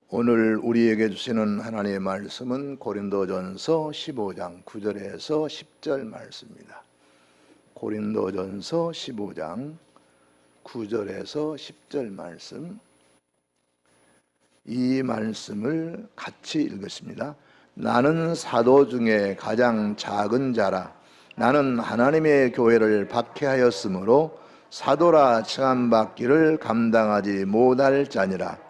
오늘 우리에게 주시는 하나님의 말씀은 고린도전서 15장 9절에서 10절 말씀입니다. 고린도전서 15장 9절에서 10절 말씀, 이 말씀을 같이 읽겠습니다. 나는 사도 중에 가장 작은 자라. 나는 하나님의 교회를 박해하였으므로 사도라 칭함받기를 감당하지 못할 자니라.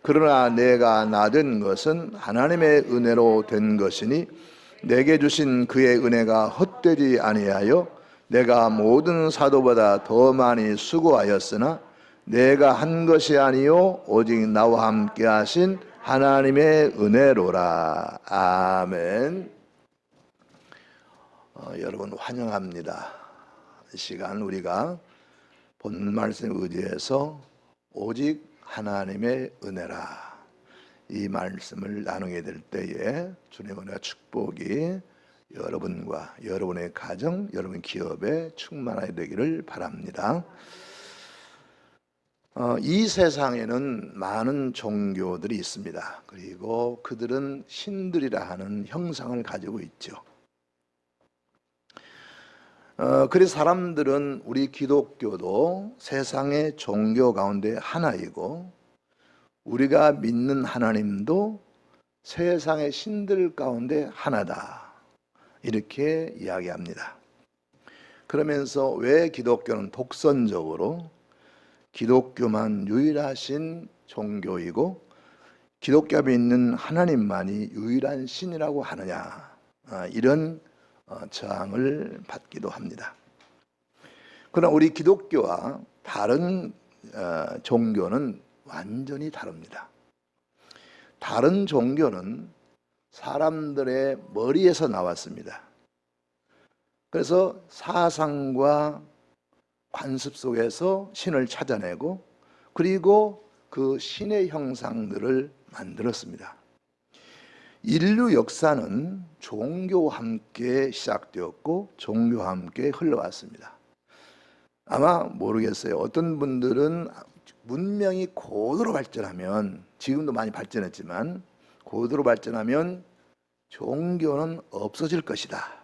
그러나 내가 나된 것은 하나님의 은혜로 된 것이니 내게 주신 그의 은혜가 헛되지 아니하여 내가 모든 사도보다 더 많이 수고하였으나 내가 한 것이 아니요 오직 나와 함께 하신 하나님의 은혜로라. 아멘. 여러분 환영합니다. 이 시간 우리가 본 말씀에 의지해서 오직 하나님의 은혜라, 이 말씀을 나누게 될 때에 주님의 은혜와 축복이 여러분과 여러분의 가정, 여러분 기업에 충만하게 되기를 바랍니다. 이 세상에는 많은 종교들이 있습니다. 그리고 그들은 신들이라 하는 형상을 가지고 있죠. 그래서 사람들은 우리 기독교도 세상의 종교 가운데 하나이고 우리가 믿는 하나님도 세상의 신들 가운데 하나다, 이렇게 이야기합니다. 그러면서 왜 기독교는 독선적으로 기독교만 유일하신 종교이고 기독교가 믿는 하나님만이 유일한 신이라고 하느냐, 이런 저항을 받기도 합니다. 그러나 우리 기독교와 다른 종교는 완전히 다릅니다. 다른 종교는 사람들의 머리에서 나왔습니다. 그래서 사상과 관습 속에서 신을 찾아내고 그리고 그 신의 형상들을 만들었습니다. 인류 역사는 종교와 함께 시작되었고 종교와 함께 흘러왔습니다. 아마 모르겠어요. 어떤 분들은 문명이 고도로 발전하면, 지금도 많이 발전했지만 고도로 발전하면 종교는 없어질 것이다.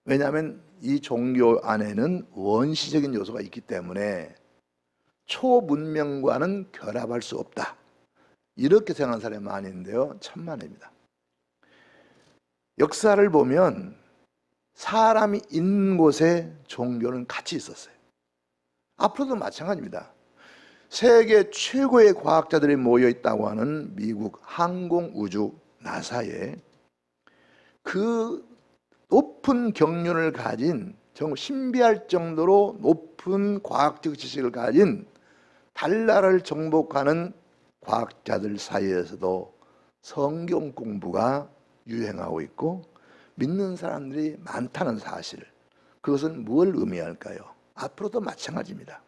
왜냐하면 이 종교 안에는 원시적인 요소가 있기 때문에 초문명과는 결합할 수 없다, 이렇게 생각하는 사람이 많이 있는데요, 천만입니다. 역사를 보면 사람이 있는 곳에 종교는 같이 있었어요. 앞으로도 마찬가지입니다. 세계 최고의 과학자들이 모여 있다고 하는 미국 항공우주 나사에 그 높은 경륜을 가진, 정말 신비할 정도로 높은 과학적 지식을 가진 달나라를 정복하는 과학자들 사이에서도 성경 공부가 유행하고 있고 믿는 사람들이 많다는 사실, 그것은 뭘 의미할까요? 앞으로도 마찬가지입니다.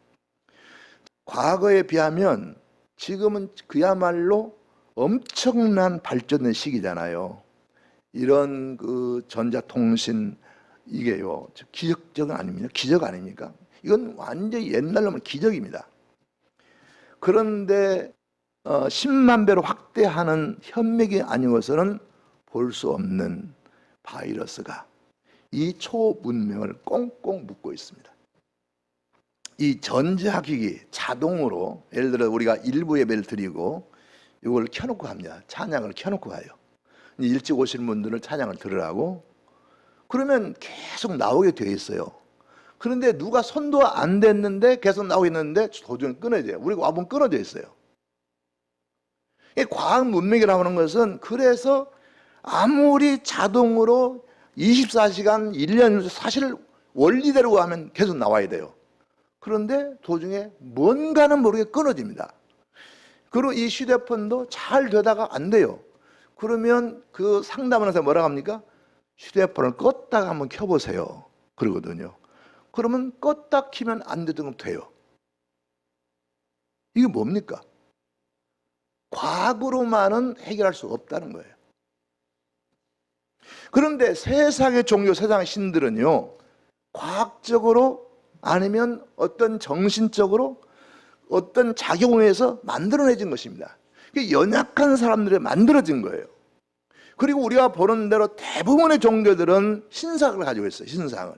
과거에 비하면 지금은 그야말로 엄청난 발전된 시기잖아요. 이런 그 전자통신, 이게요 기적적은 아닙니까? 기적 아닙니까? 이건 완전히 옛날로 하면 기적입니다. 그런데 10만 배로 확대하는 현맥이 아니어서는 볼 수 없는 바이러스가 이 초문명을 꽁꽁 묶고 있습니다. 이 전자기기 자동으로, 예를 들어 우리가 일부 예배를 드리고 이걸 켜놓고 합니다. 찬양을 켜놓고 가요. 일찍 오시는 분들은 찬양을 들으라고. 그러면 계속 나오게 돼 있어요. 그런데 누가 손도 안 댔는데 계속 나오고 있는데 도중에 끊어져요. 우리가 와보면 끊어져 있어요. 과학 문명이라고 하는 것은, 그래서 아무리 자동으로 24시간 1년 사실 원리대로 하면 계속 나와야 돼요. 그런데 도중에 뭔가는 모르게 끊어집니다. 그리고 이 휴대폰도 잘 되다가 안 돼요. 그러면 그 상담을 해서 뭐라고 합니까? 휴대폰을 껐다가 한번 켜보세요, 그러거든요. 그러면 껐다 키면 안 되던 건 돼요. 이게 뭡니까? 과학으로만은 해결할 수 없다는 거예요. 그런데 세상의 종교, 세상의 신들은요, 과학적으로 아니면 어떤 정신적으로 어떤 작용을 해서 만들어내진 것입니다. 이게 연약한 사람들이 만들어진 거예요. 그리고 우리가 보는 대로 대부분의 종교들은 신상을 가지고 있어요. 신상을.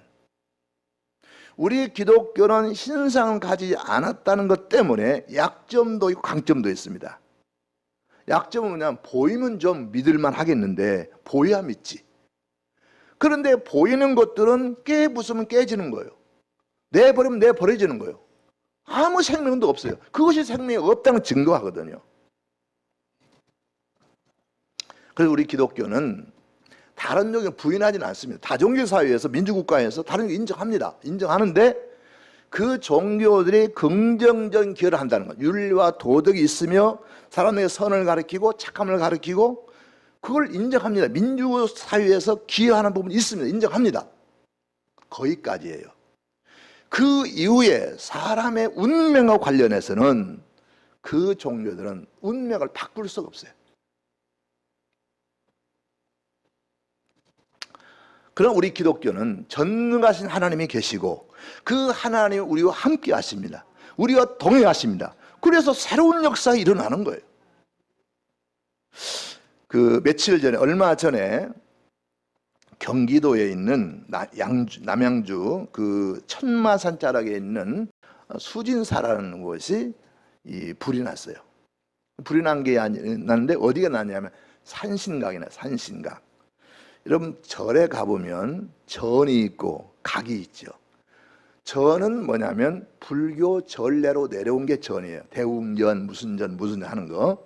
우리 기독교는 신상을 가지지 않았다는 것 때문에 약점도 있고 강점도 있습니다. 약점은 뭐냐면 보이면 좀 믿을만 하겠는데 보여야 믿지. 그런데 보이는 것들은 깨부수면 깨지는 거예요. 내버리면 내버려지는 거예요. 아무 생명도 없어요. 그것이 생명이 없다는 증거하거든요. 그래서 우리 기독교는 다른 종교를 부인하지는 않습니다. 다종교 사회에서 민주국가에서 다른 종교 인정합니다. 인정하는데 그 종교들이 긍정적인 기여를 한다는 것. 윤리와 도덕이 있으며 사람에게 선을 가르치고 착함을 가르치고 그걸 인정합니다. 민주사회에서 기여하는 부분이 있습니다. 인정합니다. 거기까지예요. 그 이후에 사람의 운명과 관련해서는 그 종교들은 운명을 바꿀 수가 없어요. 그럼 우리 기독교는 전능하신 하나님이 계시고 그 하나님이 우리와 함께 하십니다. 우리와 동행하십니다. 그래서 새로운 역사가 일어나는 거예요. 그 며칠 전에 얼마 전에 경기도에 있는 남양주 그 천마산 자락에 있는 수진사라는 곳이 불이 났어요. 불이 난 게 났는데 어디가 났냐면 산신각이나 산신각. 여러분 절에 가보면 전이 있고 각이 있죠. 전은 뭐냐면 불교 전례로 내려온 게 전이에요. 대웅전 무슨 전 하는 거.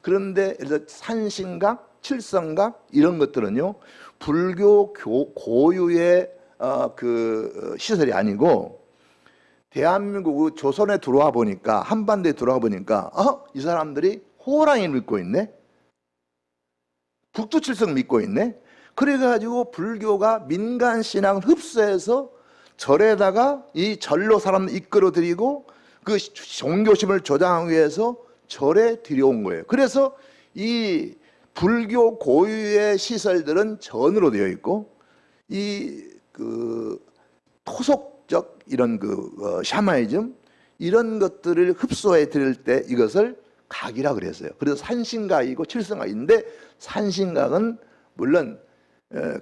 그런데 예를 들어 산신각, 칠성각 이런 것들은요 불교 고유의 그 시설이 아니고 대한민국 조선에 들어와 보니까 한반도에 들어와 보니까 이 사람들이 호랑이를 믿고 있네. 북두칠성 믿고 있네. 그래가지고 불교가 민간 신앙을 흡수해서 절에다가 이 절로 사람을 이끌어들이고 그 종교심을 조장하기 위해서 절에 들여온 거예요. 그래서 이 불교 고유의 시설들은 전으로 되어 있고 이 그 토속적 이런 그 샤머니즘 이런 것들을 흡수해 드릴 때 이것을 각이라 그랬어요. 그래서 산신각이고 칠성각인데 산신각은 물론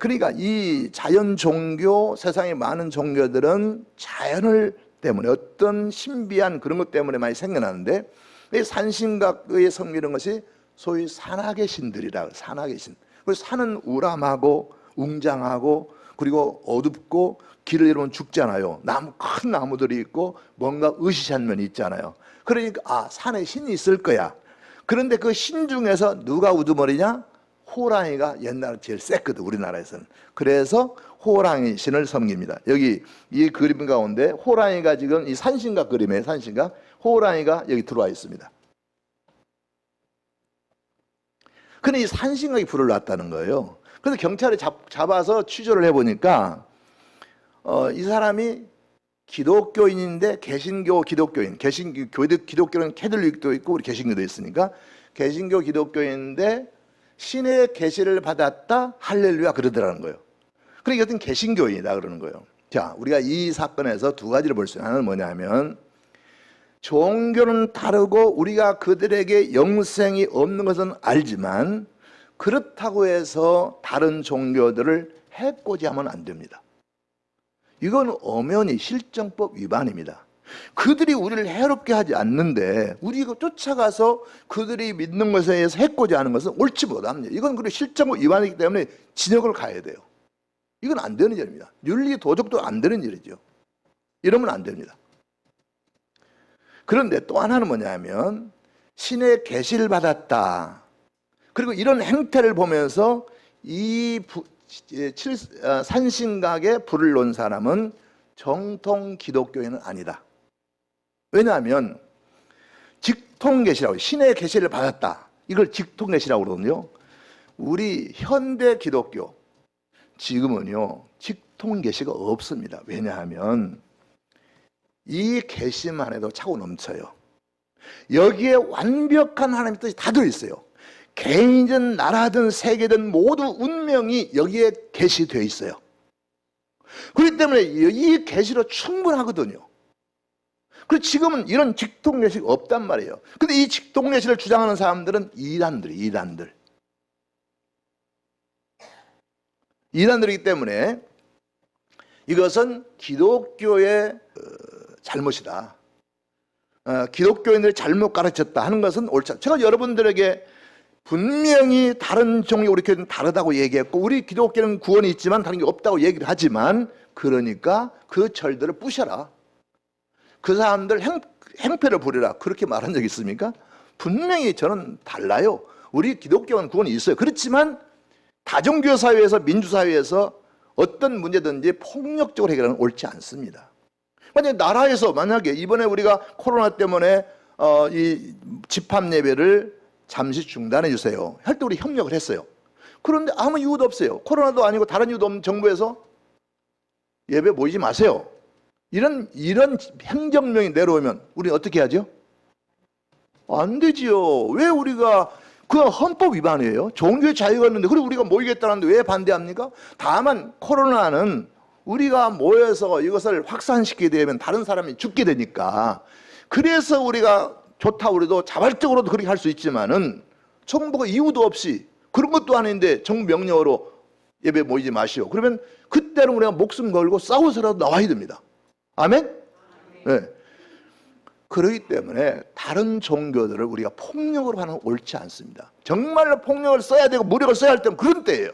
그러니까 이 자연 종교 세상에 많은 종교들은 자연을 때문에 어떤 신비한 그런 것 때문에 많이 생겨나는데 이 산신각의 섬기는 것이 소위 산악의 신들이라 산악의 신. 그래서 산은 우람하고 웅장하고 그리고 어둡고 길을 잃으면 죽잖아요. 큰 나무들이 있고 뭔가 으시시한 면이 있잖아요. 그러니까 산에 신이 있을 거야. 그런데 그 신 중에서 누가 우두머리냐? 호랑이가 옛날에 제일 셌거든 우리나라에서는. 그래서 호랑이 신을 섬깁니다. 여기 이 그림 가운데 호랑이가 지금 이 산신각 그림이에요. 산신각. 호랑이가 여기 들어와 있습니다. 근데 이 산신각이 불을 놨다는 거예요. 그래서 경찰이 잡아서 취조를 해보니까 이 사람이 기독교인인데 개신교 기독교인, 기독교는 캐톨릭도 있고 우리 개신교도 있으니까 개신교 기독교인인데 신의 계시를 받았다 할렐루야 그러더라는 거예요. 그러니까 어떤 개신교인이다 그러는 거예요. 자, 우리가 이 사건에서 두 가지를 볼 수 있는 하나는 뭐냐면 종교는 다르고 우리가 그들에게 영생이 없는 것은 알지만 그렇다고 해서 다른 종교들을 해코지 하면 안 됩니다. 이건 엄연히 실정법 위반입니다. 그들이 우리를 해롭게 하지 않는데 우리가 쫓아가서 그들이 믿는 것에 의해서 해코지 하는 것은 옳지 못합니다. 이건 그리고 실정법 위반이기 때문에 진역을 가야 돼요. 이건 안 되는 일입니다. 윤리 도덕도 안 되는 일이죠. 이러면 안 됩니다. 그런데 또 하나는 뭐냐면 신의 계시를 받았다. 그리고 이런 행태를 보면서 이 산신각에 불을 놓은 사람은 정통 기독교인은 아니다. 왜냐하면 직통계시라고 신의 계시를 받았다. 이걸 직통계시라고 그러거든요. 우리 현대 기독교 지금은요 직통계시가 없습니다. 왜냐하면 이 계시만 해도 차고 넘쳐요. 여기에 완벽한 하나님의 뜻이 다 들어있어요. 개인이든 나라든 세계든 모두 운명이 여기에 계시되어 있어요. 그렇기 때문에 이 계시로 충분하거든요. 그리고 지금은 이런 직통예식이 없단 말이에요. 근데 이 직통예식을 주장하는 사람들은 이단들이기 때문에 이것은 기독교의 잘못이다. 기독교인들이 잘못 가르쳤다 하는 것은 옳지 않다. 제가 여러분들에게 분명히 다른 종교 우리 교회는 다르다고 얘기했고 우리 기독교는 구원이 있지만 다른 게 없다고 얘기를 하지만 그러니까 그 절들을 부셔라. 그 사람들 행패를 부리라. 그렇게 말한 적 있습니까? 분명히 저는 달라요. 우리 기독교는 구원이 있어요. 그렇지만 다종교 사회에서 민주사회에서 어떤 문제든지 폭력적으로 해결하는 옳지 않습니다. 만약에 이번에 우리가 코로나 때문에 이 집합 예배를 잠시 중단해 주세요 할 때 우리 협력을 했어요. 그런데 아무 이유도 없어요. 코로나도 아니고 다른 이유도 없는 정부에서 예배 모이지 마세요. 이런 행정명이 내려오면 우리는 어떻게 하죠? 안 되지요. 왜 우리가 그건 헌법 위반이에요. 종교의 자유가 있는데 그리고 우리가 모이겠다는데 왜 반대합니까? 다만 코로나는 우리가 모여서 이것을 확산시키게 되면 다른 사람이 죽게 되니까 그래서 우리가 좋다 우리도 자발적으로도 그렇게 할 수 있지만은 정부가 이유도 없이 그런 것도 아닌데 정부 명령으로 예배 모이지 마시오. 그러면 그때는 우리가 목숨 걸고 싸워서라도 나와야 됩니다. 아멘? 네. 그렇기 때문에 다른 종교들을 우리가 폭력으로 하는 건 옳지 않습니다. 정말로 폭력을 써야 되고 무력을 써야 할 때는 그런 때예요.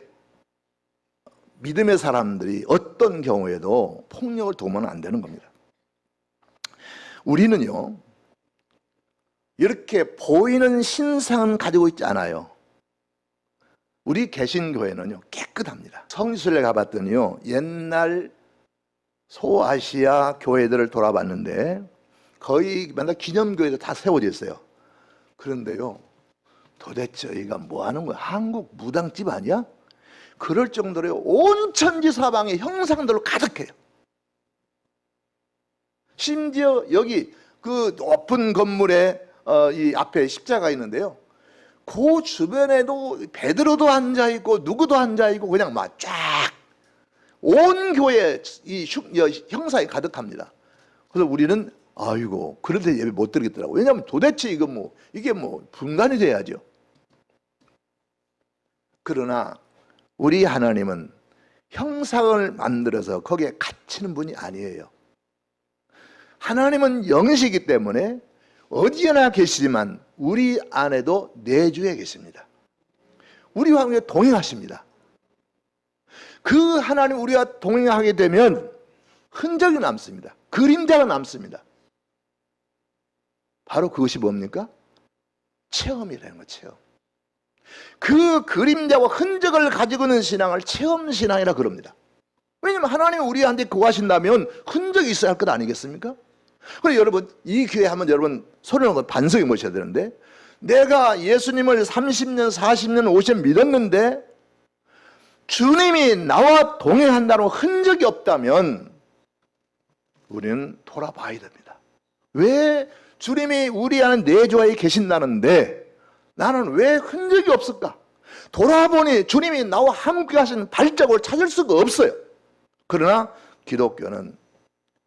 믿음의 사람들이 어떤 경우에도 폭력을 도모는 안 되는 겁니다. 우리는요 이렇게 보이는 신상은 가지고 있지 않아요. 우리 개신교회는요 깨끗합니다. 성지순례 가봤더니요 옛날 소아시아 교회들을 돌아봤는데 거의 맨날 기념교회도 다 세워져 있어요. 그런데요 도대체 여기가 뭐 하는 거야? 한국 무당집 아니야? 그럴 정도로 온 천지 사방에 형상들로 가득해요. 심지어 여기 그 높은 건물에 이 앞에 십자가 있는데요. 그 주변에도 베드로도 앉아 있고 누구도 앉아 있고 그냥 막 쫙 온 교회 이 형상이 가득합니다. 그래서 우리는 아이고 그런데 예배 못 드리겠더라고. 왜냐하면 도대체 이게 분간이 돼야죠. 그러나 우리 하나님은 형상을 만들어서 거기에 갇히는 분이 아니에요. 하나님은 영이시기 때문에 어디에나 계시지만 우리 안에도 내주에 계십니다. 우리와 함께 동행하십니다. 그 하나님 우리와 동행하게 되면 흔적이 남습니다. 그림자가 남습니다. 바로 그것이 뭡니까? 체험이라는 거, 체험. 그 그림자와 흔적을 가지고 있는 신앙을 체험신앙이라 그럽니다. 왜냐하면 하나님이 우리한테 거하신다면 흔적이 있어야 할 것 아니겠습니까? 그래서 여러분 이 기회에 한번 여러분 손을 반성해 보셔야 되는데 내가 예수님을 30년, 40년, 50년 믿었는데 주님이 나와 동행한다는 흔적이 없다면 우리는 돌아봐야 됩니다. 왜 주님이 우리 안에 내주하에 계신다는데 나는 왜 흔적이 없을까? 돌아보니 주님이 나와 함께 하신 발자국을 찾을 수가 없어요. 그러나 기독교는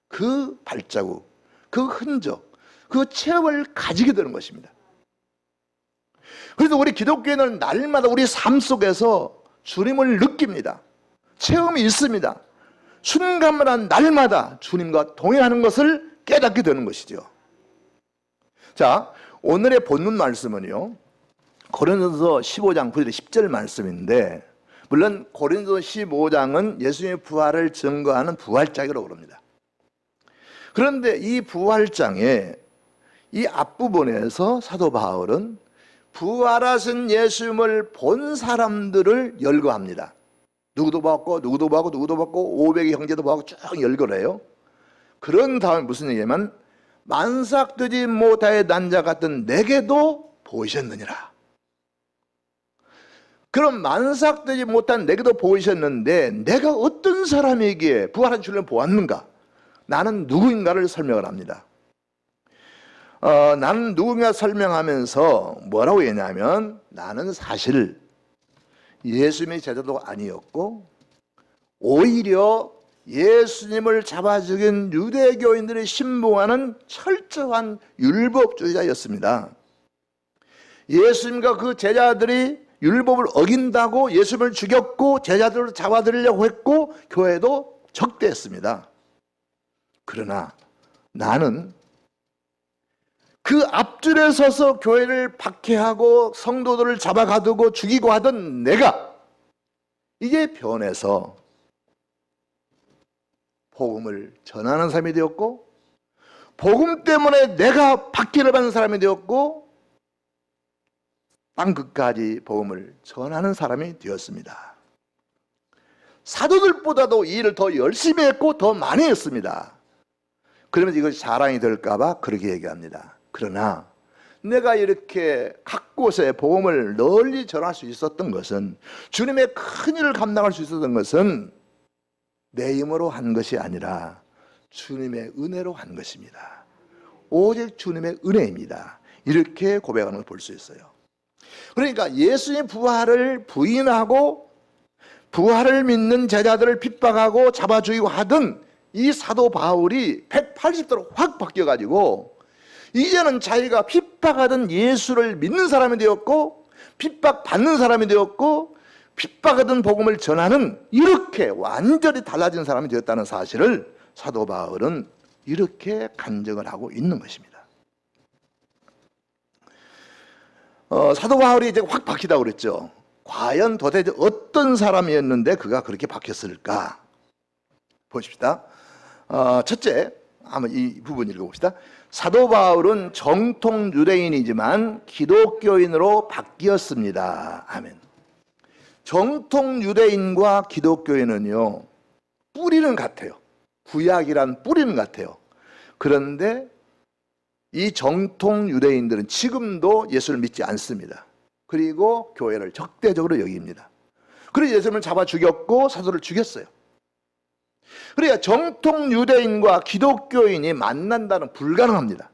그 발자국, 그 흔적, 그 체험을 가지게 되는 것입니다. 그래서 우리 기독교인은 날마다 우리 삶 속에서 주님을 느낍니다. 체험이 있습니다. 순간마다 날마다 주님과 동행하는 것을 깨닫게 되는 것이죠. 자, 오늘의 본문 말씀은요 고린도서 15장 9절 10절 말씀인데 물론 고린도서 15장은 예수님의 부활을 증거하는 부활장이라고 그럽니다. 그런데 이 부활장에 이 앞부분에서 사도 바울은 부활하신 예수님을 본 사람들을 열거합니다. 누구도 봤고 누구도 봤고 누구도 봤고 500의 형제도 봤고 쭉 열거를 해요. 그런 다음에 무슨 얘기냐면 만삭되지 못하여 난자 같은 내게도 보이셨느니라. 그럼 만삭되지 못한 내게도 보이셨는데 내가 어떤 사람에게 부활한 주님을 보았는가? 나는 누구인가를 설명을 합니다. 나는 누군가 설명하면서 뭐라고 했냐면 나는 사실 예수님의 제자도 아니었고 오히려 예수님을 잡아 죽인 유대교인들이 신봉하는 철저한 율법주의자였습니다. 예수님과 그 제자들이 율법을 어긴다고 예수님을 죽였고 제자들을 잡아들이려고 했고 교회도 적대했습니다. 그러나 나는 그 앞줄에 서서 교회를 박해하고 성도들을 잡아가두고 죽이고 하던 내가 이제 변해서 복음을 전하는 사람이 되었고, 복음 때문에 내가 박해를 받는 사람이 되었고, 땅 끝까지 복음을 전하는 사람이 되었습니다. 사도들보다도 이 일을 더 열심히 했고 더 많이 했습니다. 그러면 이것이 자랑이 될까 봐 그렇게 얘기합니다. 그러나 내가 이렇게 각 곳에 복음을 널리 전할 수 있었던 것은, 주님의 큰 일을 감당할 수 있었던 것은 내 힘으로 한 것이 아니라 주님의 은혜로 한 것입니다. 오직 주님의 은혜입니다. 이렇게 고백하는 걸 볼 수 있어요. 그러니까 예수님 부활을 부인하고 부활을 믿는 제자들을 핍박하고 잡아 죽이고 하던 이 사도 바울이 180도로 확 바뀌어가지고 이제는 자기가 핍박하던 예수를 믿는 사람이 되었고, 핍박받는 사람이 되었고, 핍박하던 복음을 전하는, 이렇게 완전히 달라진 사람이 되었다는 사실을 사도 바울은 이렇게 간증을 하고 있는 것입니다. 사도 바울이 이제 확 바뀌다고 그랬죠. 과연 도대체 어떤 사람이었는데 그가 그렇게 바뀌었을까? 보십시다. 첫째, 한번 이 부분 읽어봅시다. 사도 바울은 정통 유대인이지만 기독교인으로 바뀌었습니다. 아멘. 정통 유대인과 기독교인은요, 뿌리는 같아요. 구약이란 뿌리는 같아요. 그런데 이 정통 유대인들은 지금도 예수를 믿지 않습니다. 그리고 교회를 적대적으로 여깁니다. 그래서 예수님을 잡아 죽였고 사도를 죽였어요. 그러니까 정통 유대인과 기독교인이 만난다는 불가능합니다.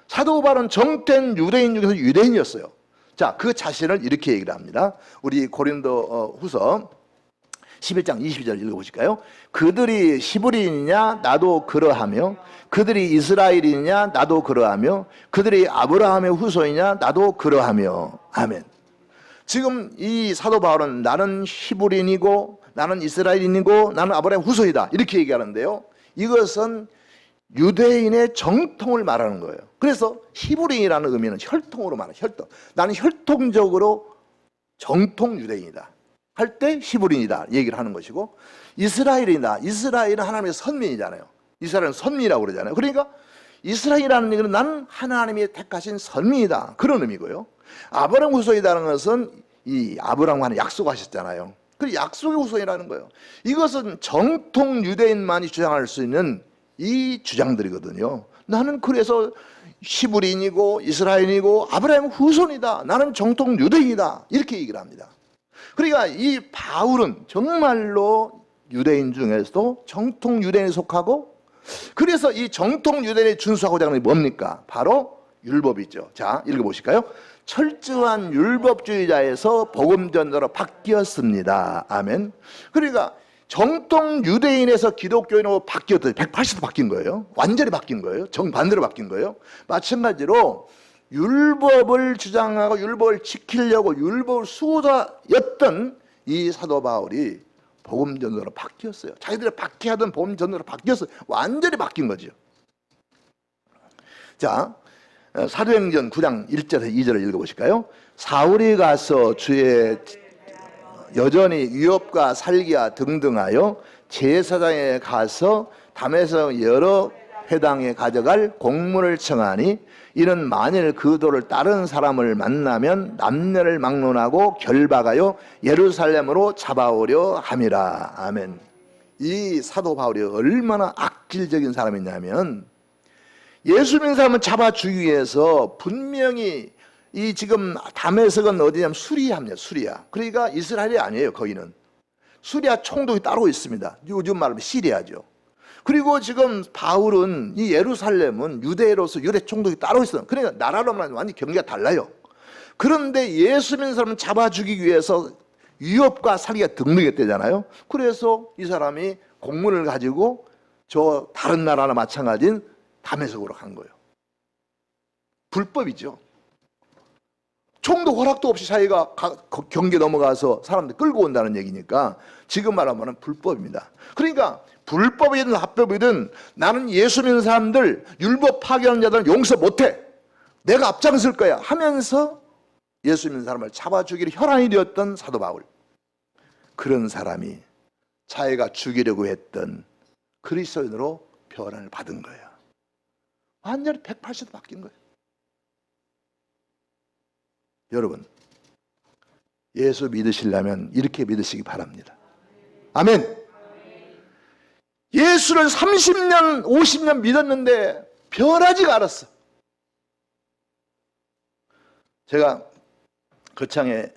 사도 바울은 정된 유대인 중에서 유대인이었어요. 자, 그 자신을 이렇게 얘기를 합니다. 우리 고린도 후서 11장 22절 읽어보실까요? 그들이 히브리인이냐 나도 그러하며, 그들이 이스라엘이냐 나도 그러하며, 그들이 아브라함의 후손이냐 나도 그러하며. 아멘. 지금 이 사도 바울은 나는 히브리인이고 나는 이스라엘인이고 나는 아브라함의 후손이다 이렇게 얘기하는데요, 이것은 유대인의 정통을 말하는 거예요. 그래서 히브리인이라는 의미는 혈통으로 말하는, 혈통. 나는 혈통적으로 정통 유대인이다 할 때 히브리인이다 얘기를 하는 것이고, 이스라엘이다, 이스라엘은 하나님의 선민이잖아요. 이스라엘은 선민이라고 그러잖아요. 그러니까 이스라엘이라는 얘기는 나는 하나님이 택하신 선민이다 그런 의미고요. 아브라함 후손이라는 것은 이 아브라함과는 약속하셨잖아요. 그 약속의 후손이라는 거예요. 이것은 정통 유대인만이 주장할 수 있는 이 주장들이거든요. 나는 그래서 히브리인이고 이스라엘이고 아브라함 후손이다, 나는 정통 유대인이다 이렇게 얘기를 합니다. 그러니까 이 바울은 정말로 유대인 중에서도 정통 유대인에 속하고, 그래서 이 정통 유대인에 준수하고자 하는 게 뭡니까? 바로 율법이죠. 자, 읽어보실까요? 철저한 율법주의자에서 복음전자로 바뀌었습니다. 아멘. 그러니까 정통 유대인에서 기독교인으로 바뀌었더니 180도 바뀐 거예요. 완전히 바뀐 거예요. 정반대로 바뀐 거예요. 마찬가지로 율법을 주장하고 율법을 지키려고 율법을 수호자였던 이 사도 바울이 복음전도로 바뀌었어요. 자기들이 박해하던 복음전도로 바뀌었어요. 완전히 바뀐 거죠. 자, 사도행전 9장 1절에서 2절을 읽어보실까요? 사울이 가서 주의 여전히 위협과 살기와 등등하여 제사장에 가서 담에서 여러 회당에 가져갈 공문을 청하니, 이는 만일 그 도를 따른 사람을 만나면 남녀를 막론하고 결박하여 예루살렘으로 잡아오려 함이라. 아멘. 이 사도 바울이 얼마나 악질적인 사람이냐면, 예수 믿는 사람을 잡아 죽이기 위해서 분명히 이 지금 다메섹은 어디냐면 수리아입니다. 수리아. 그러니까 이스라엘이 아니에요. 거기는 수리아 총독이 따로 있습니다. 요즘 말하면 시리아죠. 그리고 지금 바울은 이 예루살렘은 유대로서 유대 총독이 따로 있어요. 그러니까 나라로 말하면 완전히 경계가 달라요. 그런데 예수 믿는 사람을 잡아 죽이기 위해서 위협과 살기가 등등했대잖아요. 그래서 이 사람이 공문을 가지고 저 다른 나라나 마찬가지인 다메섹으로 간 거예요. 불법이죠. 총도 허락도 없이 자기가 경계 넘어가서 사람들 끌고 온다는 얘기니까 지금 말하면 불법입니다. 그러니까 불법이든 합법이든 나는 예수 믿는 사람들, 율법 파괴하는 자들은 용서 못해, 내가 앞장설 거야 하면서 예수 믿는 사람을 잡아 죽이려 혈안이 되었던 사도 바울, 그런 사람이 자기가 죽이려고 했던 그리스도인으로 변화를 받은 거예요. 완전히 180도 바뀐 거예요. 여러분, 예수 믿으시려면 이렇게 믿으시기 바랍니다. 아멘. 예수를 30년, 50년 믿었는데 변하지가 않았어. 제가 거창에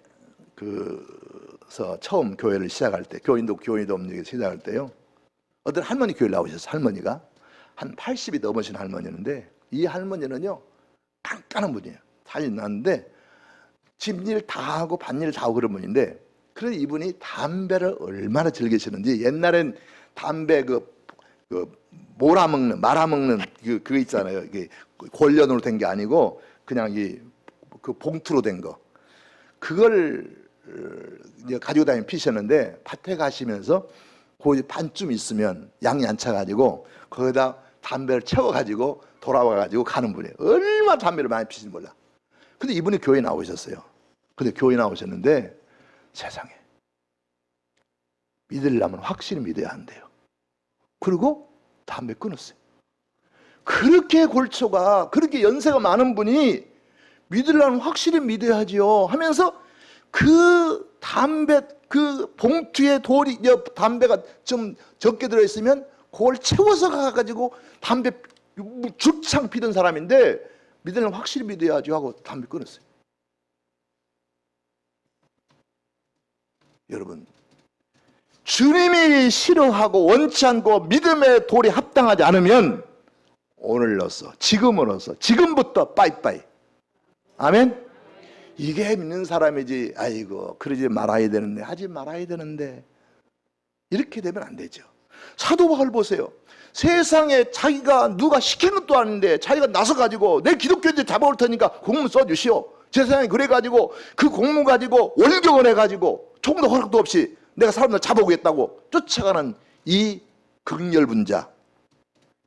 처음 교회를 시작할 때, 교인도 없는 시작할 때요, 어떤 할머니 교회를 나오셨어요. 할머니가 한 80이 넘으신 할머니였는데, 이 할머니는요 깐깐한 분이에요. 사진 났는데 집일 다 하고 밭일 다 하고 그런 분인데, 그래서 이분이 담배를 얼마나 즐기시는지, 옛날엔 담배 말아먹는 그거 있잖아요. 이게 골련으로 된 게 아니고 그냥 그 봉투로 된 거, 그걸 이제 가지고 다니면 피셨는데, 밭에 가시면서 그 반쯤 있으면 양이 안 차가지고 거기다 담배를 채워가지고 돌아와가지고 가는 분이에요. 얼마나 담배를 많이 피시는지 몰라. 근데 이분이 교회 나오셨어요. 근데 교회 나오셨는데 세상에, 믿으려면 확실히 믿어야 한대요. 그리고 담배 끊었어요. 그렇게 골초가, 그렇게 연세가 많은 분이 믿으려면 확실히 믿어야지요 하면서 그 담배, 그 봉투에 담배가 좀 적게 들어있으면 그걸 채워서 가가지고 담배 죽창 피던 사람인데, 믿으려면 확실히 믿어야지 하고 담배 끊었어요. 여러분, 주님이 싫어하고 원치 않고 믿음의 도리 합당하지 않으면 오늘로서, 지금으로서, 지금부터 빠이빠이. 아멘. 이게 믿는 사람이지. 아이고, 그러지 말아야 되는데, 하지 말아야 되는데, 이렇게 되면 안 되죠. 사도 바울 보세요. 세상에 자기가 누가 시킨 것도 아닌데 자기가 나서가지고 내 기독교인들 잡아올 테니까 공문 써주시오. 세상에 그래가지고 그 공문 가지고 월경을 해가지고 총도 허락도 없이 내가 사람들 잡아오겠다고 쫓아가는 이 극렬분자,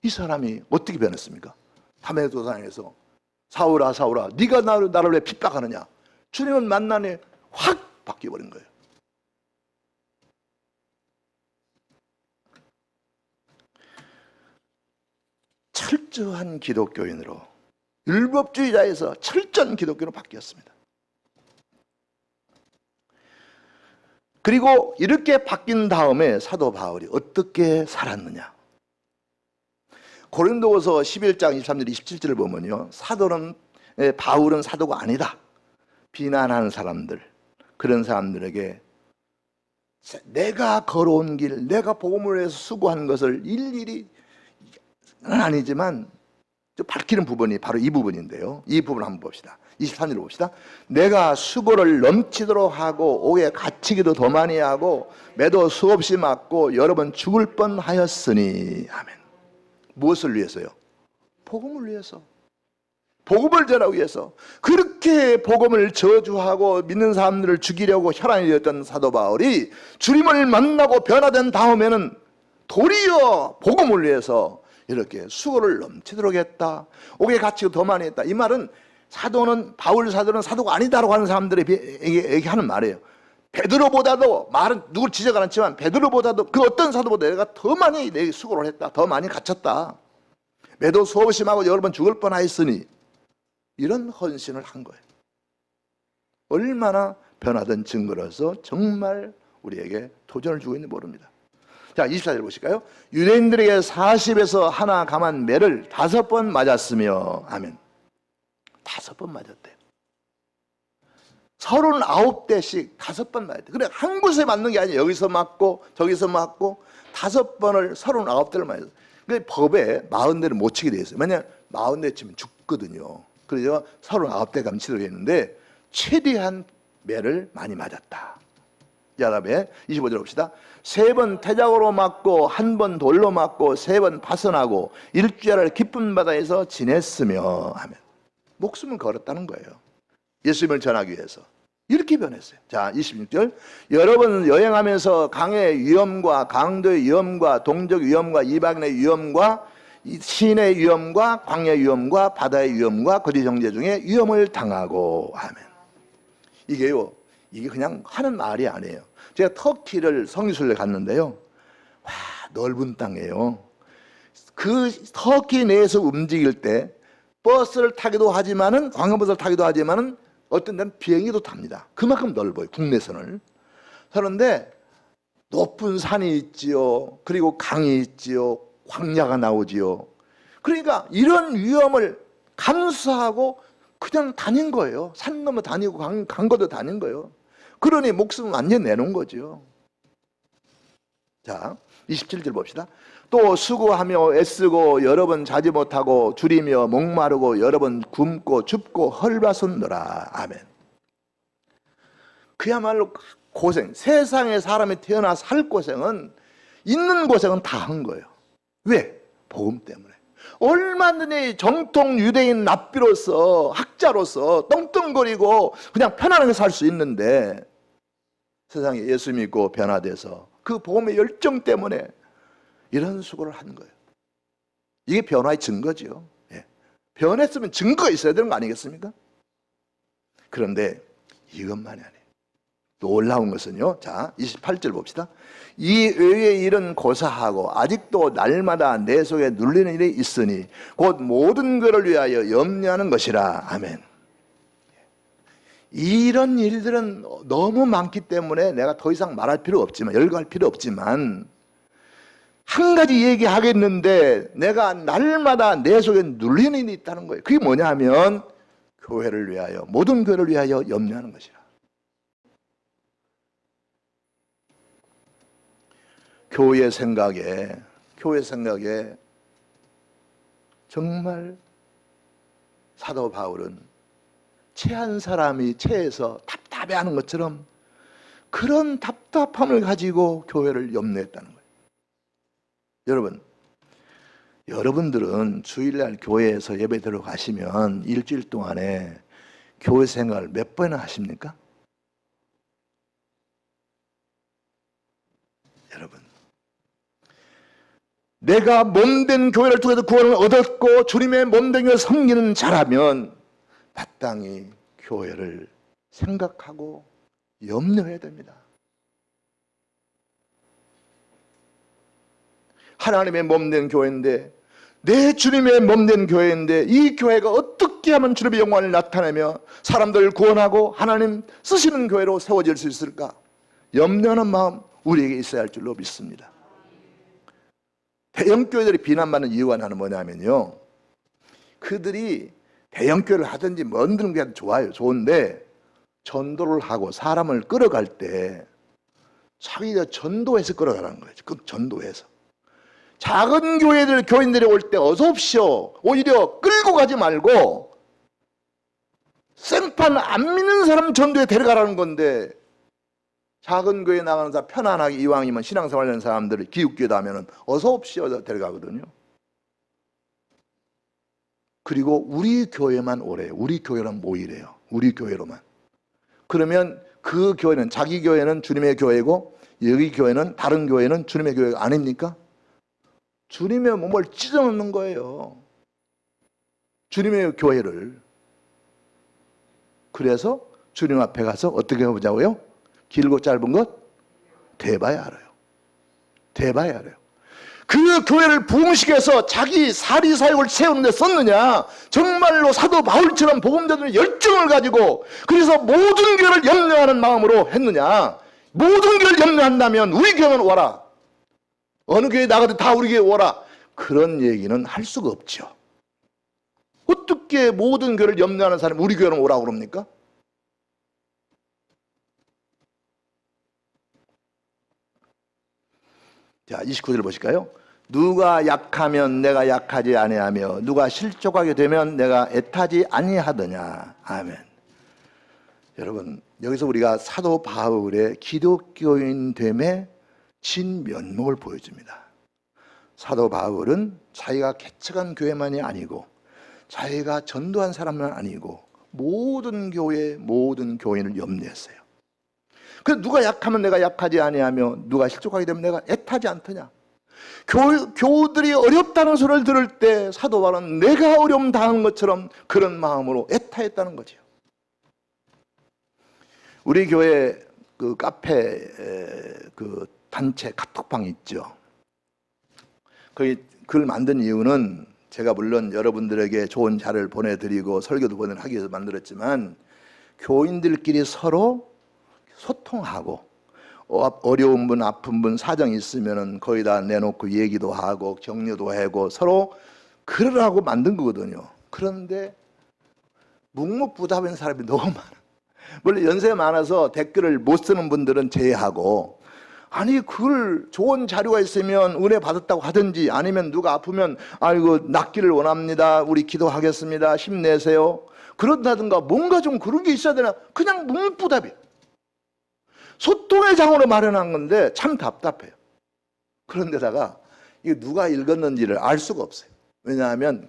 이 사람이 어떻게 변했습니까? 다메섹도상에서 사울아 사울아 네가 나를 왜 핍박하느냐, 주님을 만나니 확 바뀌어버린 거예요. 철저한 기독교인으로, 율법주의자에서 철저한 기독교로 바뀌었습니다. 그리고 이렇게 바뀐 다음에 사도 바울이 어떻게 살았느냐, 고린도후서 11장 23절 27절을 보면요, 바울은 사도가 아니다 비난하는 사람들, 그런 사람들에게 내가 걸어온 길, 내가 복음을 위해서 수고한 것을 일일이 아니지만 밝히는 부분이 바로 이 부분인데요, 이 부분을 한번 봅시다. 23절을 봅시다. 내가 수고를 넘치도록 하고 옥에 갇히기도 더 많이 하고 매도 수없이 맞고 여러 번 죽을 뻔하였으니. 아멘. 무엇을 위해서요? 복음을 위해서, 복음을 전하기 위해서. 그렇게 복음을 저주하고 믿는 사람들을 죽이려고 혈안이 되었던 사도 바울이 주님을 만나고 변화된 다음에는 도리어 복음을 위해서 이렇게 수고를 넘치도록 했다. 옥에 갇히고 더 많이 했다. 이 말은 바울 사도는 사도가 아니다라고 하는 사람들에게 하는 말이에요. 베드로보다도, 말은 누굴 지적 안 했지만 베드로보다도, 그 어떤 사도보다 내가 더 많이 내 수고를 했다, 더 많이 갇혔다, 매도 수없이 하고 여러 번 죽을 뻔하였으니, 이런 헌신을 한 거예요. 얼마나 변화된 증거로서 정말 우리에게 도전을 주고 있는지 모릅니다. 자, 24절 보실까요? 유대인들에게 40에서 하나 감한 매를 5번 맞았으며. 아멘. 5번 맞았대요. 39대씩 5번 맞았대요. 그래, 한 곳에 맞는 게 아니에요. 여기서 맞고 저기서 맞고 5번을 39대를 맞았어요. 그 법에 40대를 못 치게 돼 있어요. 왜냐하면 40대 치면 죽거든요. 그래서 39대 감치도록 했는데 최대한 매를 많이 맞았다. 자, 다음에 25절 봅시다. 3번 태작으로 맞고 1번 돌로 맞고 3번 파선하고 일주일을 깊은 바다에서 지냈으며 하면 목숨을 걸었다는 거예요. 예수님을 전하기 위해서. 이렇게 변했어요. 자, 26절. 여러 번 여행하면서 강의 위험과 강도의 위험과 동족 위험과 이방인의 위험과 시인의 위험과 광야의 위험과 바다의 위험과 거짓 형제 중에 위험을 당하고 하면 이게요. 이게 그냥 하는 말이 아니에요. 제가 터키를 성지순례 갔는데요. 와, 넓은 땅이에요. 그 터키 내에서 움직일 때 버스를 타기도 하지만은 관광버스를 타기도 하지만은 어떤 데는 비행기도 탑니다. 그만큼 넓어요. 국내선을. 그런데 높은 산이 있지요. 그리고 강이 있지요. 광야가 나오지요. 그러니까 이런 위험을 감수하고 그냥 다닌 거예요. 산 넘어 다니고 강 건너 다닌 거예요. 그러니 목숨을 완전 내놓은 거죠. 자, 27절 봅시다. 또 수고하며 애쓰고 여러 번 자지 못하고 줄이며 목마르고 여러 번 굶고 춥고 헐벗었노라. 아멘. 그야말로 고생, 세상에 사람이 태어나서 할 고생은 있는 고생은 다 한 거예요. 왜? 복음 때문에. 얼마든지 정통 유대인 랍비로서 학자로서 떵떵거리고 그냥 편안하게 살 수 있는데 세상에 예수 믿고 변화돼서 그 복음의 열정 때문에 이런 수고를 한 거예요. 이게 변화의 증거죠. 예. 변했으면 증거가 있어야 되는 거 아니겠습니까? 그런데 이것만이 아니에요. 놀라운 것은요. 자, 28절 봅시다. 이 외의 일은 고사하고 아직도 날마다 내 속에 눌리는 일이 있으니 곧 모든 것을 위하여 염려하는 것이라. 아멘. 이런 일들은 너무 많기 때문에 내가 더 이상 말할 필요 없지만, 열거할 필요 없지만 한 가지 얘기하겠는데 내가 날마다 내 속에 눌리는 일이 있다는 거예요. 그게 뭐냐 하면 교회를 위하여, 모든 교회를 위하여 염려하는 것이라. 교회 생각에 정말 사도 바울은 체한 사람이 체해서 답답해하는 것처럼 그런 답답함을 가지고 교회를 염려했다는 거예요. 여러분, 여러분들은 주일날 교회에서 예배 들어가시면 일주일 동안에 교회 생활을 몇 번이나 하십니까? 여러분, 내가 몸된 교회를 통해서 구원을 얻었고 주님의 몸된 교회를 섬기는 자라면 마땅히 교회를 생각하고 염려해야 됩니다. 하나님의 몸된 교회인데, 내 주님의 몸된 교회인데 이 교회가 어떻게 하면 주님의 영광을 나타내며 사람들을 구원하고 하나님 쓰시는 교회로 세워질 수 있을까? 염려하는 마음 우리에게 있어야 할 줄로 믿습니다. 대형교회들이 비난받는 이유가 나는 뭐냐면요, 그들이 대형교회를 하든지 뭔든 게 좋아요. 좋은데 전도를 하고 사람을 끌어갈 때 자기가 전도해서 끌어가라는 거예요. 그 전도해서. 작은 교회들 교인들이 올 때 어서 오십시오. 오히려 끌고 가지 말고 생판 안 믿는 사람 전도에 데려가라는 건데, 작은 교회 나가는 사람 편안하게 이왕이면 신앙생활 하는 사람들을 기웃기도 하면 어서 오십시오 데려가거든요. 그리고 우리 교회만 오래요. 우리 교회는 모이래요. 우리 교회로만. 그러면 그 교회는, 자기 교회는 주님의 교회고 여기 교회는, 다른 교회는 주님의 교회가 아닙니까? 주님의 몸을 찢어놓는 거예요. 주님의 교회를. 그래서 주님 앞에 가서 어떻게 해보자고요? 길고 짧은 것 대봐야 알아요. 대봐야 알아요. 그 교회를 부흥시켜서 자기 사리 사역을 세우는 데 썼느냐, 정말로 사도 바울처럼 복음자들의 열정을 가지고 그래서 모든 교회를 염려하는 마음으로 했느냐. 모든 교회를 염려한다면 우리 교회만 와라, 어느 교회 나가도 다 우리 교회 오라, 그런 얘기는 할 수가 없죠. 어떻게 모든 교회를 염려하는 사람이 우리 교회는 오라고 그럽니까? 자, 29절 보실까요? 누가 약하면 내가 약하지 아니하며 누가 실족하게 되면 내가 애타지 아니하더냐. 아멘. 여러분, 여기서 우리가 사도 바울의 기독교인됨의 진면목을 보여줍니다. 사도 바울은 자기가 개척한 교회만이 아니고 자기가 전도한 사람은 아니고 모든 교회, 모든 교인을 염려했어요. 그래서 누가 약하면 내가 약하지 아니하며 누가 실족하게 되면 내가 애타지 않더냐. 교우들이 어렵다는 소리를 들을 때 사도 바울은 내가 어려움 당하는 것처럼 그런 마음으로 애타했다는 거죠. 우리 교회 그 카페 그 단체 카톡방 있죠. 그걸 만든 이유는 제가 물론 여러분들에게 좋은 자료를 보내드리고 설교도 하기 위해서 만들었지만 교인들끼리 서로 소통하고 어려운 분, 아픈 분, 사정이 있으면 거기다 내놓고 얘기도 하고 격려도 하고 서로 그러라고 만든 거거든요. 그런데 묵묵부답한 사람이 너무 많아. 원래 연세가 많아서 댓글을 못 쓰는 분들은 제외하고, 아니 그걸 좋은 자료가 있으면 은혜 받았다고 하든지, 아니면 누가 아프면 아이고 낫기를 원합니다, 우리 기도하겠습니다, 힘내세요, 그런다든가 뭔가 좀 그런 게 있어야 되나. 그냥 묵묵부답이에요. 소통의 장으로 마련한 건데 참 답답해요. 그런데다가 이거 누가 읽었는지를 알 수가 없어요. 왜냐하면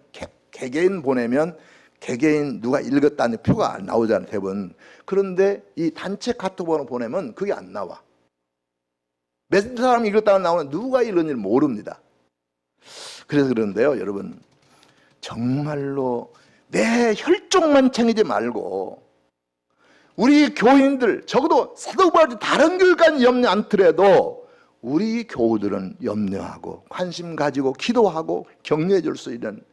개개인 보내면 개개인 누가 읽었다는 표가 안 나오잖아요, 대부분. 그런데 이 단체 카톡으로 보내면 그게 안 나와. 몇 사람이 읽었다고 나오면 누가 읽었는지 모릅니다. 그래서 그런데요, 여러분, 정말로 내 혈족만 챙기지 말고 우리 교인들, 적어도 사도 바울이 다른 교회까지 염려 않더라도 우리 교우들은 염려하고 관심 가지고 기도하고 격려해 줄 수 있는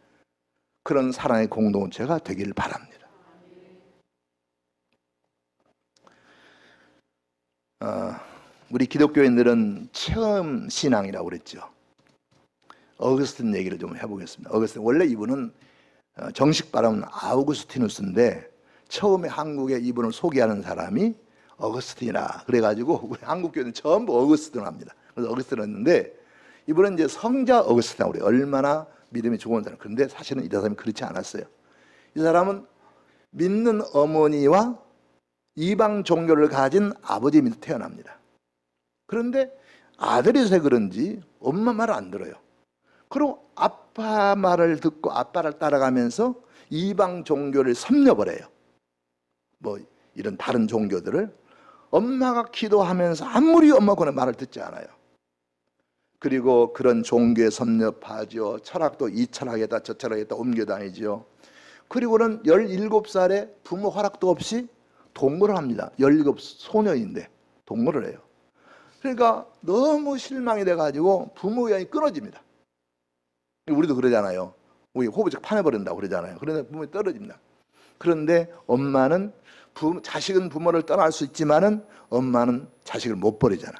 그런 사랑의 공동체가 되길 바랍니다. 우리 기독교인들은 체험 신앙이라고 그랬죠. 어거스틴 얘기를 좀 해보겠습니다. 어거스틴, 원래 이분은 정식 발음은 아우구스티누스인데 처음에 한국에 이분을 소개하는 사람이 어거스틴이라 그래가지고 우리 한국 교회는 전부 어거스틴을 합니다. 그래서 어거스틴을 했는데, 이분은 이제 성자 어거스틴이라고 그래요. 얼마나 믿음이 좋은 사람. 그런데 사실은 이 사람이 그렇지 않았어요. 이 사람은 믿는 어머니와 이방 종교를 가진 아버지 밑에 태어납니다. 그런데 아들이서 그런지 엄마 말을 안 들어요. 그리고 아빠 말을 듣고 아빠를 따라가면서 이방 종교를 섭렵을 해요. 뭐 이런 다른 종교들을. 엄마가 기도하면서 아무리 엄마 그런 말을 듣지 않아요. 그리고 그런 종교에 섭렵하죠. 철학도 이 철학에다 저 철학에다 옮겨다니죠. 그리고는 17살에 부모 허락도 없이 동거를 합니다. 17 소녀인데 동거를 해요. 그러니까 너무 실망이 돼가지고 부모 연이 끊어집니다. 우리도 그러잖아요. 우리 호부적 파내버린다고 그러잖아요. 그런데 부모이 떨어집니다. 그런데 엄마는 자식은 부모를 떠날 수 있지만은 엄마는 자식을 못 버리잖아.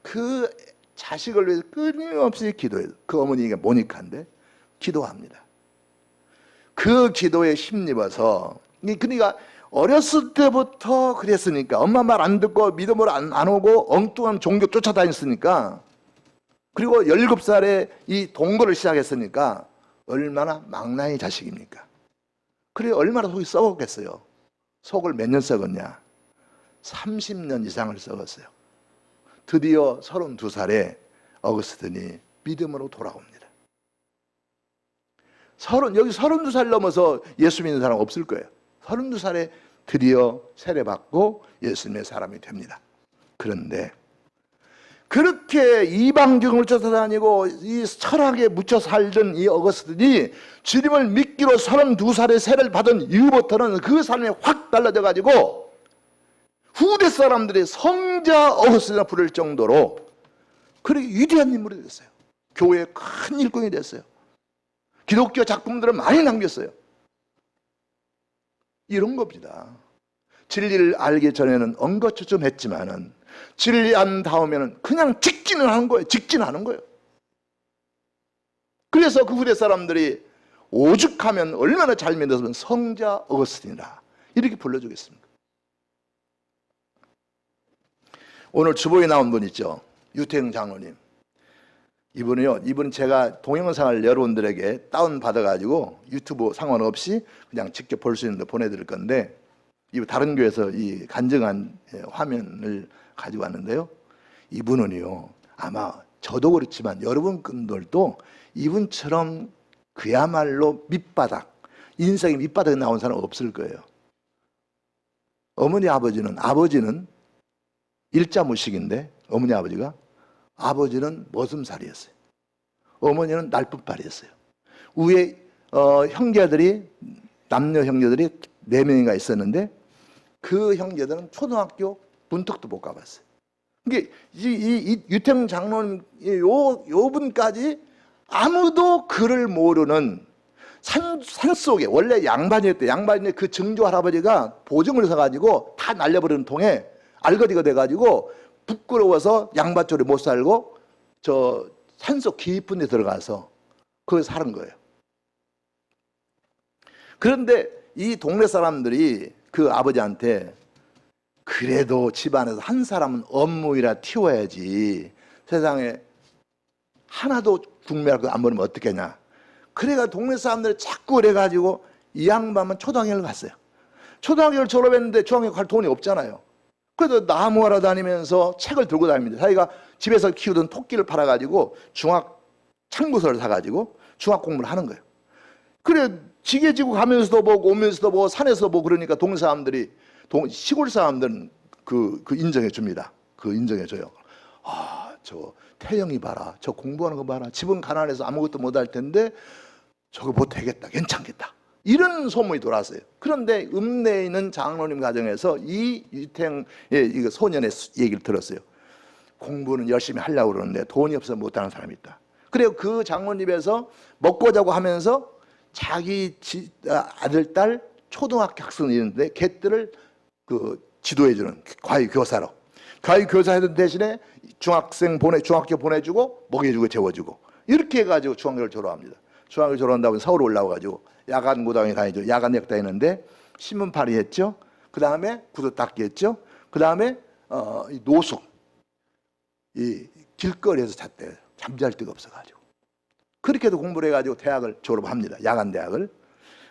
그 자식을 위해서 끊임없이 기도해요. 그 어머니가 모니카인데 기도합니다. 그 기도에 힘입어서, 그러니까 어렸을 때부터 그랬으니까, 엄마 말 안 듣고 믿음으로 안 오고 엉뚱한 종교 쫓아다녔으니까, 그리고 17살에 이 동거를 시작했으니까 얼마나 망나니 자식입니까? 그래 얼마나 속이 썩었겠어요. 속을 몇 년 썩었냐? 30년 이상을 썩었어요. 드디어 32살에 어거스틴이 믿음으로 돌아옵니다. 여기 32살 넘어서 예수 믿는 사람 없을 거예요. 32살에 드디어 세례받고 예수님의 사람이 됩니다. 그런데 그렇게 이방경을 쫓아다니고 이 철학에 묻혀 살던 이 어거스틴이 주님을 믿기로 32살에 세례를 받은 이후부터는 그 삶이 확 달라져 가지고 후대 사람들이 성자 어거스틴이라 부를 정도로 그렇게 위대한 인물이 됐어요. 교회의 큰 일꾼이 됐어요. 기독교 작품들을 많이 남겼어요. 이런 겁니다. 진리를 알기 전에는 엉거주춤했지만은 진리 안 닿으면 그냥 직진을 하는 거예요. 직진하는 거예요. 그래서 그 후대 사람들이 오죽하면 얼마나 잘 믿었으면 성자 어거스틴이라 이렇게 불러주겠습니까? 오늘 주보에 나온 분 있죠. 유태영 장로님. 이분은 제가 동영상을 여러분들에게 다운받아가지고 유튜브 상관없이 그냥 직접 볼 수 있는 데 보내드릴 건데, 이 다른 교회에서 이 간증한 화면을 가지고 왔는데요. 이분은요, 아마 저도 그렇지만 여러분들도 이분처럼 그야말로 밑바닥, 인생의 밑바닥에 나온 사람 없을 거예요. 어머니 아버지는 일자무식인데, 어머니 아버지는 머슴살이었어요. 어머니는 날품팔이었어요. 위에 남녀 형제들이 4명이가 있었는데 그 형제들은 초등학교 문턱도 못 가봤어요. 이게 이 유태영 장로님 요 분까지 아무도 그를 모르는 산속에, 원래 양반이었대. 양반인데 그 증조 할아버지가 보증을 서가지고 다 날려버리는 통에 알거지가 돼가지고 부끄러워서 양반조리 못 살고 저 산속 깊은 데 들어가서 거기서 사는 거예요. 그런데 이 동네 사람들이 그 아버지한테 그래도 집안에서 한 사람은 업무이라 튀워야지, 세상에 하나도 중매할 안 버리면 어떻겠냐. 그래가 동네 사람들이 자꾸 그래가지고 이 양반은 초등학교를 갔어요. 초등학교를 졸업했는데 중학교 갈 돈이 없잖아요. 그래도 나무하러 다니면서 책을 들고 다닙니다. 자기가 집에서 키우던 토끼를 팔아가지고 중학 참고서를 사가지고 중학 공부를 하는 거예요. 그래 지게 지고 가면서도 보고 오면서도 보고 산에서 보고 그러니까 동네 사람들이, 시골 사람들은 그 인정해 줍니다. 그 인정해 줘요. 아, 저 태영이 봐라, 저 공부하는 거 봐라, 집은 가난해서 아무것도 못할 텐데 저거 못 되겠다, 괜찮겠다, 이런 소문이 돌았어요. 그런데 읍내에 있는 장로님 가정에서 이 유태영의 이 소년의 얘기를 들었어요. 공부는 열심히 하려고 그러는데 돈이 없어서 못하는 사람이 있다. 그래요. 그 장로님에서 먹고 자고 하면서 자기 아들, 딸 초등학교 학생이 있는데 걔들을 그 지도해주는 과외교사로, 과외교사 대신에 중학교 보내주고 먹여주고 재워주고 이렇게 해가지고 중학교를 졸업합니다. 중학교 졸업한다고 서울 올라와가지고 야간 무당에 다니죠. 야간 역 다니는데 신문팔이 했죠. 그 다음에 구두 닦기 했죠. 그 다음에 노숙, 이 길거리에서 잤대요. 잠잘 데가 없어가지고. 그렇게도 공부를 해가지고 대학을 졸업합니다. 야간 대학을.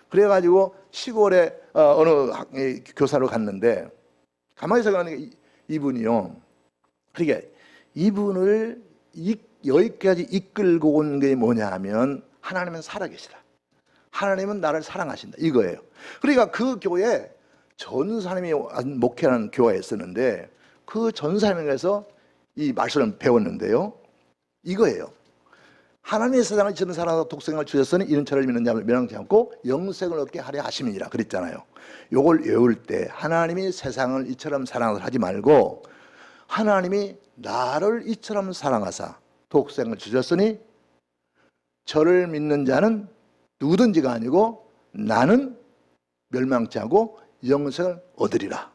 그래가지고 시골에 어느 교사로 갔는데 가만히 생각하니까 이분이요. 그러니까 이분을 여기까지 이끌고 온 게 뭐냐 하면 하나님은 살아계시다. 하나님은 나를 사랑하신다. 이거예요. 그러니까 그 교회 전사님이 목회하는 교회에 있었는데 그 전사님에서 이 말씀을 배웠는데요. 이거예요. 하나님의 세상을 이처럼 사랑하사 독생을 주셨으니 이는 저를 믿는 자를 멸망치 않고 영생을 얻게 하려 하심이니라 그랬잖아요. 요걸 외울 때 하나님이 세상을 이처럼 사랑을 하지 말고 하나님이 나를 이처럼 사랑하사 독생을 주셨으니 저를 믿는 자는 누구든지가 아니고 나는 멸망치 않고 영생을 얻으리라.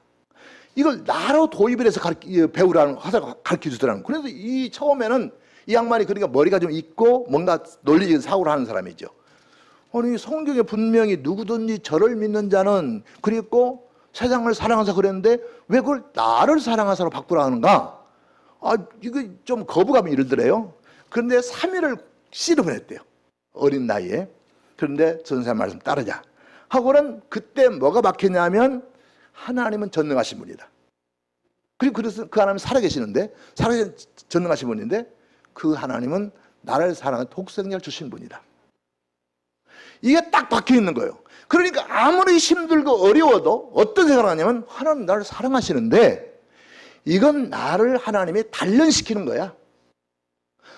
이걸 나로 도입을 해서 배우라는 화사가 가르쳐 주더라는. 그래서 이 처음에는 이 양반이 그러니까 머리가 좀 있고 뭔가 논리적인 사고를 하는 사람이죠. 아니 성경에 분명히 누구든지 저를 믿는 자는 그리고 세상을 사랑하사 그랬는데 왜 그걸 나를 사랑하사로 바꾸라 하는가? 아 이거 좀 거부감이 일더래요. 그런데 3일을 씨름을 했대요. 어린 나이에. 그런데 전사님 말씀 따르자 하고는 그때 뭐가 막혔냐면 하나님은 전능하신 분이다. 그리고 그래서 그 하나님은 살아계시는데 전능하신 분인데 그 하나님은 나를 사랑하는 독생자를 주신 분이다. 이게 딱 박혀 있는 거예요. 그러니까 아무리 힘들고 어려워도 어떤 생각을 하냐면 하나님 나를 사랑하시는데 이건 나를 하나님이 단련시키는 거야.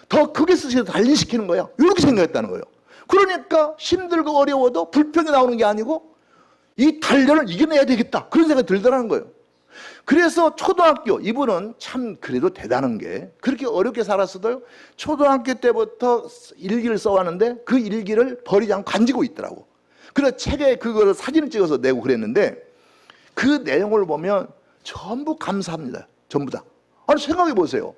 더 크게 쓰셔서 단련시키는 거야. 이렇게 생각했다는 거예요. 그러니까 힘들고 어려워도 불평이 나오는 게 아니고 이 단련을 이겨내야 되겠다. 그런 생각이 들더라는 거예요. 그래서 초등학교, 이분은 참 그래도 대단한 게 그렇게 어렵게 살았어도 초등학교 때부터 일기를 써왔는데 그 일기를 버리지 않고 간지고 있더라고. 그래서 책에 그걸 사진을 찍어서 내고 그랬는데 그 내용을 보면 전부 감사합니다. 전부 다. 아니 생각해 보세요.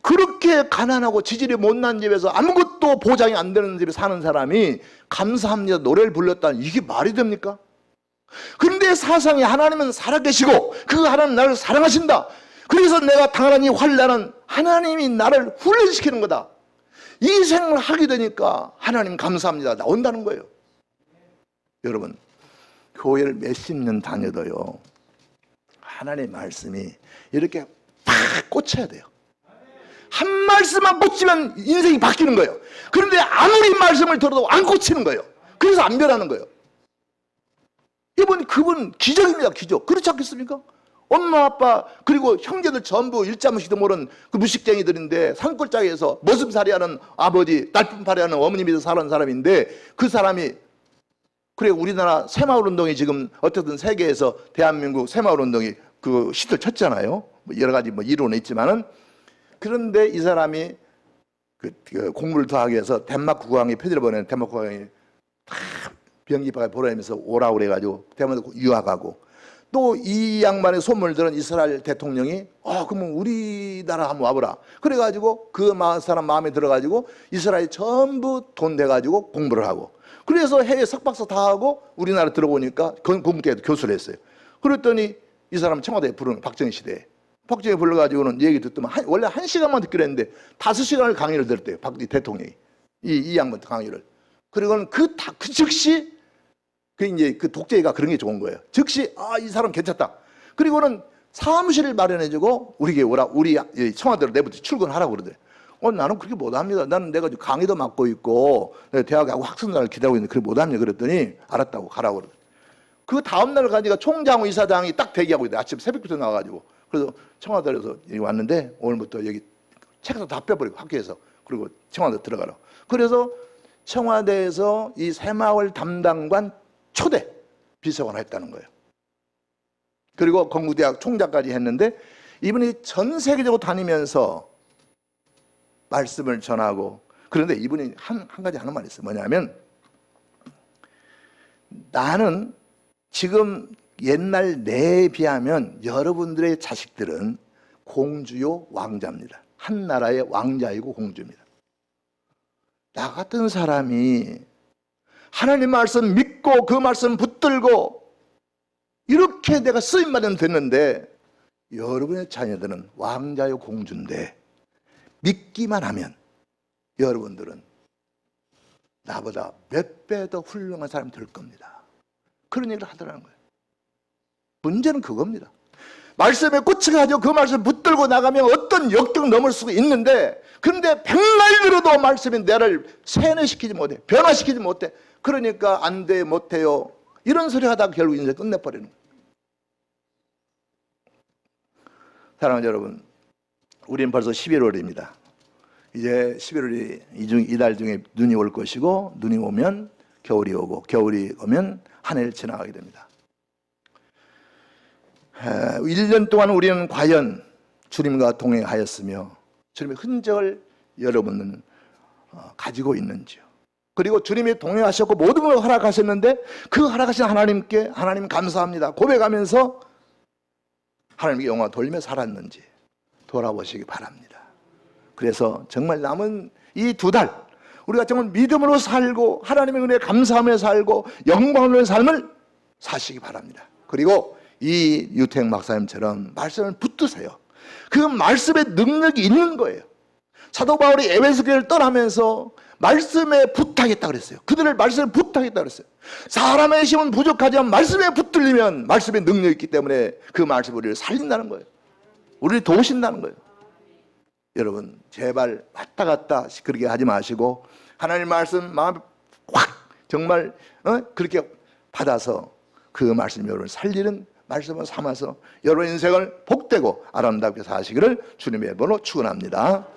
그렇게 가난하고 지질이 못난 집에서 아무것도 보장이 안 되는 집에 사는 사람이 감사합니다 노래를 불렀다는 이게 말이 됩니까? 그런데 사상에 하나님은 살아계시고 그 하나님 나를 사랑하신다. 그래서 내가 당하는 이 환난은 하나님이 나를 훈련시키는 거다. 이 생각을 하게 되니까 하나님 감사합니다 나온다는 거예요. 여러분 교회를 몇십 년 다녀도요 하나님의 말씀이 이렇게 팍 꽂혀야 돼요. 한 말씀만 꽂히면 인생이 바뀌는 거예요. 그런데 아무리 말씀을 들어도 안 꽂히는 거예요. 그래서 안 변하는 거예요. 이번 그분 기적입니다. 기적. 그렇지 않겠습니까? 엄마 아빠 그리고 형제들 전부 일자무시도 모르는 그 무식쟁이들인데 산골짜기에서 머슴살이하는 아버지, 날품팔이하는 어머님이 살아온 사람인데, 그 사람이 그래 우리나라 새마을운동이 지금 어쨌든 세계에서 대한민국 새마을운동이 그 시대를 쳤잖아요. 뭐 여러 가지 뭐 이론은 있지만은, 그런데 이 사람이 그 공부를 더 하기 위해서 덴마크 국왕이 표지를 보내는 덴마크 국왕이 다 비행기표가 보내면서 오라고 그래가지고 대만도 유학하고, 또 이 양반의 소문을 들은 이스라엘 대통령이 그러면 우리나라 한번 와보라 그래가지고 그 사람 마음에 들어가지고 이스라엘 전부 돈 내가지고 공부를 하고, 그래서 해외 석박사 다 하고 우리나라 들어오니까 건국대에도 교수를 했어요. 그랬더니 이 사람 청와대에 부르는 박정희 시대에 박정희 불러가지고는 얘기 듣더만 원래 1시간만 듣기로 했는데 5시간을 강의를 들었대요. 박정희 대통령이 이 양반 강의를. 그리고는 그 즉시 이제 그 독재가 그런 게 좋은 거예요. 즉시 이 사람 괜찮다. 그리고는 사무실을 마련해주고 우리에게 오라, 우리 청와대로 내부터 출근하라고 그러더래. 나는 그렇게 못합니다. 나는 내가 강의도 맡고 있고 대학에 하고 학생들을 기다리고 있는데 그렇게 못합니다. 그랬더니 알았다고 가라고 그러더래. 그 다음날 가니까 총장 이사장이 딱 대기하고 있대. 아침 새벽부터 나와가지고. 그래서 청와대에서 여기 왔는데 오늘부터 여기 책에서 다 빼버리고 학교에서, 그리고 청와대 들어가라고. 그래서 청와대에서 이 새마을 담당관 초대 비서관을 했다는 거예요. 그리고 건국대학 총장까지 했는데, 이분이 전 세계적으로 다니면서 말씀을 전하고, 그런데 이분이 한 가지 하는 말이 있어요. 뭐냐면, 나는 지금 옛날 내에 비하면 여러분들의 자식들은 공주요 왕자입니다. 한 나라의 왕자이고 공주입니다. 나 같은 사람이 하나님 말씀 믿고 그 말씀 붙들고 이렇게 내가 쓰임받으면 됐는데, 여러분의 자녀들은 왕자요 공주인데 믿기만 하면 여러분들은 나보다 몇 배 더 훌륭한 사람이 될 겁니다. 그런 얘기를 하더라는 거예요. 문제는 그겁니다. 말씀에 꽂혀가지고 그 말씀 붙들고 나가면 어떤 역경 넘을 수가 있는데, 그런데 백날 들어도 말씀이 나를 세뇌시키지 못해, 변화시키지 못해. 그러니까 안 돼, 못해요, 이런 소리 하다가 결국 인생 끝내버리는 거예요. 사랑하는 여러분, 우리는 벌써 11월입니다. 이제 11월이 이달 중에 눈이 올 것이고, 눈이 오면 겨울이 오고, 겨울이 오면 한 해를 지나가게 됩니다. 1년 동안 우리는 과연 주님과 동행하였으며 주님의 흔적을 여러분은 가지고 있는지요? 그리고 주님이 동행하셨고 모든 걸 허락하셨는데 그 허락하신 하나님께 하나님 감사합니다 고백하면서 하나님께 영광 돌리며 살았는지 돌아보시기 바랍니다. 그래서 정말 남은 이 2달 우리가 정말 믿음으로 살고 하나님의 은혜에 감사하며 살고 영광을 삶을 사시기 바랍니다. 그리고 이 유태영 박사님처럼 말씀을 붙드세요. 그 말씀의 능력이 있는 거예요. 사도 바울이 에베소 교회를 떠나면서 말씀에 붙하겠다 그랬어요. 그들을 말씀에 붙하겠다 그랬어요. 사람의 힘은 부족하지만 말씀에 붙들리면 말씀의 능력이 있기 때문에 그 말씀이 우리를 살린다는 거예요. 우리를 도우신다는 거예요. 여러분 제발 왔다 갔다 그렇게 하지 마시고 하나님 말씀 마음에 확 정말 그렇게 받아서 그 말씀이 여러분을 살리는 말씀을 삼아서 여러분 인생을 복되고 아름답게 사시기를 주님의 번호 축원합니다.